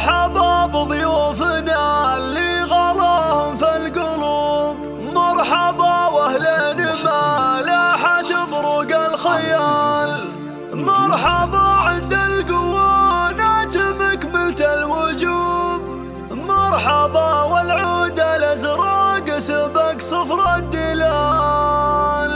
مرحبا بضيوفنا اللي غلاهم في القلوب، مرحبا واهلين ما لاحت بروق الخيال، مرحبا عند القوانات مكملة الوجوب، مرحبا والعود الازرق سبق صفر الدلال.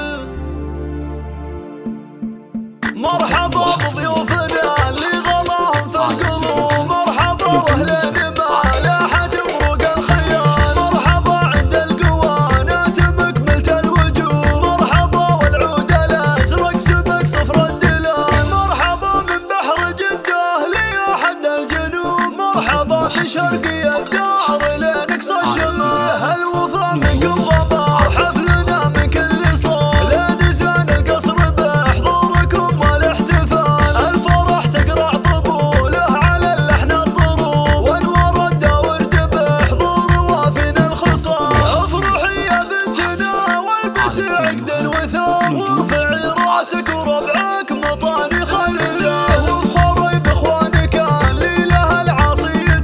مرحبا بضيوفنا اللي غلاهم في القلوب، مرحبا واهلين ما لاحت بروق الخيال، مرحبا عند القوانات مكملة الوجوب، مرحبا والعود الازرق سبق صفر الدلال، مرحبا من بحر جده لي حد الجنوب، مرحبا من شرقي الدار لنقصى الشمال، الوفا منكم غبار حفلنا من كل صوب، لين زان القصر بحضوركم والاحتفال، الفرح تقرع طبوله على اللحن الضروب، والورد ورد بحضور وافن الخصام، افرحي يا بنتنا والبسي عقد الوثاق، وارفعي راسك وربعك مطاني خلله، وافخري باخوانك اللي لها العاصية،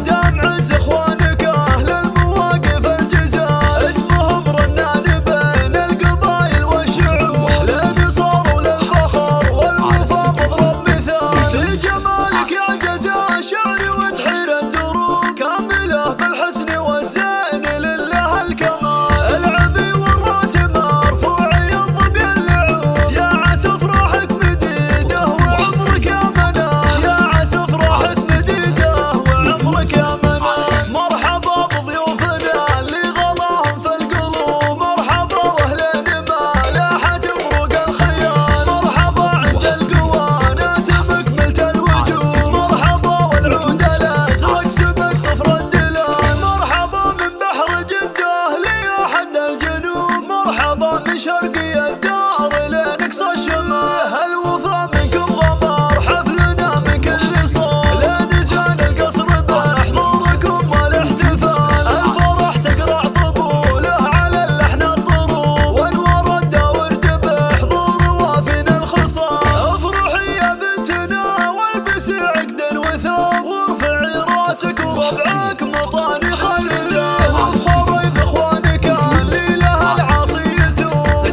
دام عز اخوانك اهل المواقف الجزال، اسمهم رنان بين القبايل والشعوب، لين صاروا للفخر والوفا مضرب مثال، لجمالك يا جزاء شعري وتحير الدروب، كامله بالحسن والزين لله الكمال، العبي والراس مرفوعي الظبي اللعوب، يا عسى افراحك مديده وعمرك يا منال، يا عسى افراحك مديده وعمرك يا منال. مرحبا بضيوفنا اللي غلاهم في القلوب، مرحبا واهلين ما لاحت بروق الخيال، مرحبا عند القوانات مكملة الوجوب، مرحبا والعود الازرق سبق صفر الدلال، مرحبا من بحر جده لي حد الجنوب، مرحبا من شرقي الدار لنقصى الشمال، الوفا منكم غمار حفلنا من كل صوب، لين زان القصر بحضوركم والاحتفال، الفرح تقرع طبوله على اللحن الضروب، والورد ورد بحضور وافن الخصام، افرحي يا بنتنا والبسي عقد الوثاق، وارفعي راسك وربعك مطاني خلله، وافخري باخوانك اللي لها العاصية،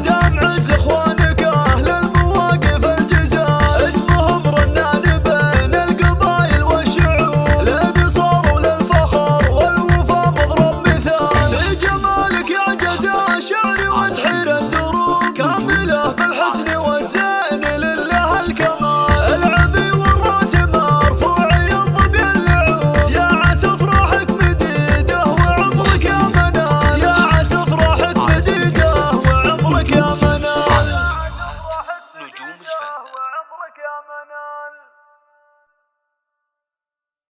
دام عز اخوانك اهل المواقف الجزال، اسمهم رنان بين القبايل والشعوب، لين صاروا للفخر والوفا مضرب مثال، لجمالك يا جزاء شعري وتحير الدروب، كامله بالحسن والزين لله الكمال، العبي والراس مرفوعي الظبي اللعوب، يا عسى افراحك مديده وعمرك يا منال، يا عسى افراحك مديده وعمرك يا منال. نجوم الفن.